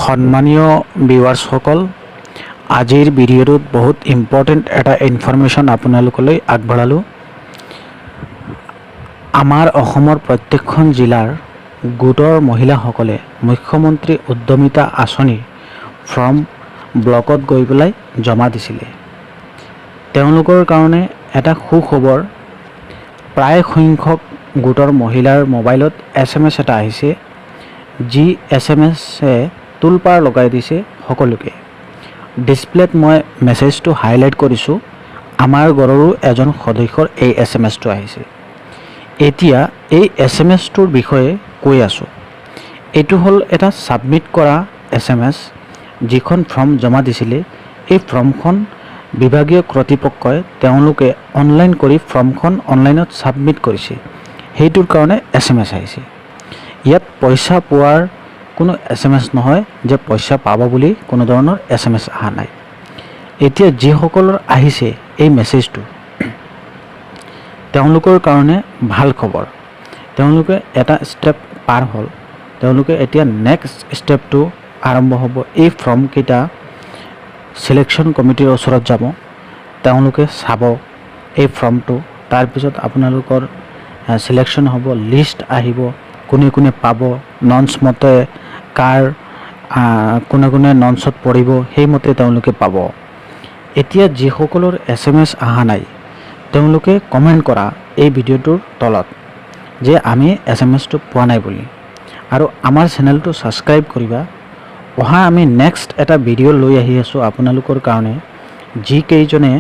সম্মানীয় ভিউৱাৰ্ছ সকল, আজিৰ ভিডিঅ'টোত বহুত ইম্পৰ্টেণ্ট এটা ইনফৰমেশ্যন আপোনালোকলৈ আগবঢ়ালোঁ। আমাৰ অসমৰ প্ৰত্যেকখন জিলাৰ গোটৰ মহিলাসকলে মুখ্যমন্ত্ৰী উদ্যমিতা আঁচনিৰ ফৰ্ম ব্লকত গৈ পেলাই জমা দিছিলে। তেওঁলোকৰ কাৰণে এটা সুখবৰ, প্ৰায় সংখ্যক গোটৰ মহিলাৰ মোবাইলত SMS এটা আহিছে, যি SMS-এ তোলপাৰ লগাই দিছে সকলোকে। ডিছপ্লেত মই মেছেজটো হাইলাইট কৰিছোঁ। আমাৰ ঘৰৰো এজন সদস্যৰ এই SMS-টো আহিছে। এতিয়া এই SMS-টোৰ বিষয়ে কৈ আছোঁ। এইটো হ'ল এটা ছাবমিট কৰা SMS, যিখন ফৰ্ম জমা দিছিলে। এই ফৰ্মখন বিভাগীয় কৰ্তৃপক্ষই তেওঁলোকে অনলাইন কৰি ফৰ্মখন অনলাইনত ছাবমিট কৰিছে, সেইটোৰ কাৰণে SMS আহিছে। ইয়াত পইচা পোৱাৰ কোনো SMS নহয়, যে পইচা পাব বুলি কোনো ধৰণৰ SMS অহা নাই। এতিয়া যিসকলৰ আহিছে এই মেছেজটো, তেওঁলোকৰ কাৰণে ভাল খবৰ। তেওঁলোকে এটা ষ্টেপ পাৰ হ'ল। তেওঁলোকে এতিয়া নেক্সট ষ্টেপটো আৰম্ভ হ'ব। এই ফৰ্মকেইটা চিলেকশ্যন কমিটিৰ ওচৰত যাব, তেওঁলোকে চাব এই ফৰ্মটো। তাৰপিছত আপোনালোকৰ চিলেকশ্যন হ'ব, লিষ্ট আহিব, কোনে কোনে পাব, নন্স মতে কাৰ কোনে কোনে নন্সত পৰিব, সেইমতে তেওঁলোকে পাব। এতিয়া যিসকলৰ SMS অহা নাই, তেওঁলোকে কমেণ্ট কৰা এই ভিডিঅ'টোৰ তলত যে আমি SMS-টো পোৱা নাই বুলি, আৰু আমাৰ চেনেলটো ছাবস্ক্ৰাইব কৰিবা। অহা আমি নেক্সট এটা ভিডিঅ' লৈ আহি আছোঁ আপোনালোকৰ কাৰণে। যিকেইজনে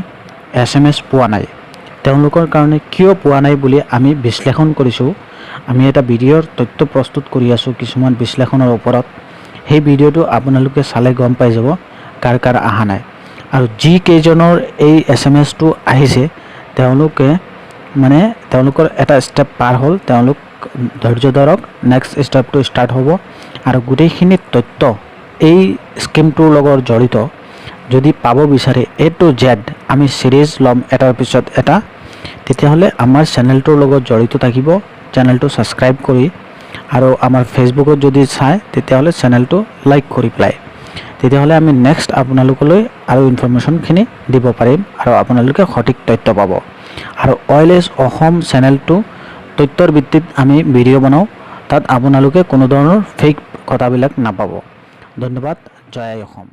SMS পোৱা নাই, তেওঁলোকৰ কাৰণে কিয় পোৱা নাই বুলি আমি বিশ্লেষণ কৰিছোঁ। আমি এটা ভিডিঅ'ৰ তথ্য প্ৰস্তুত কৰি আছোঁ কিছুমান বিশ্লেষণৰ ওপৰত। সেই ভিডিঅ'টো আপোনালোকে চালে গম পাই যাব কাৰ কাৰ অহা নাই। আৰু যিকেইজনৰ এই SMS-টো আহিছে, তেওঁলোকে তেওঁলোকৰ এটা ষ্টেপ পাৰ হ'ল। তেওঁলোক ধৈৰ্য ধৰক, নেক্সট ষ্টেপটো ষ্টাৰ্ট হ'ব। আৰু গোটেইখিনি তথ্য এই স্কিমটোৰ লগত জড়িত যদি পাব বিচাৰে, A to Z আমি চিৰিজ ল'ম এটাৰ পিছত এটা, তেতিয়াহ'লে আমাৰ চেনেলটোৰ লগত জড়িত থাকিব। চেনেলটো ছাবস্ক্ৰাইব কৰি, আৰু আমাৰ ফেচবুকত যদি চায় তেতিয়াহ'লে চেনেলটো লাইক কৰি পেলাই, তেতিয়াহ'লে আমি নেক্সট আপোনালোকলৈ আৰু ইনফৰমেশ্যনখিনি দিব পাৰিম, আৰু আপোনালোকে সঠিক তথ্য পাব। আৰু OilAge অসম চেনেলটো তথ্যৰ ভিত্তিত আমি ভিডিঅ' বনাওঁ, তাত আপোনালোকে কোনো ধৰণৰ ফেক কথাবিলাক নাপাব। ধন্যবাদ। জয় আই অসম।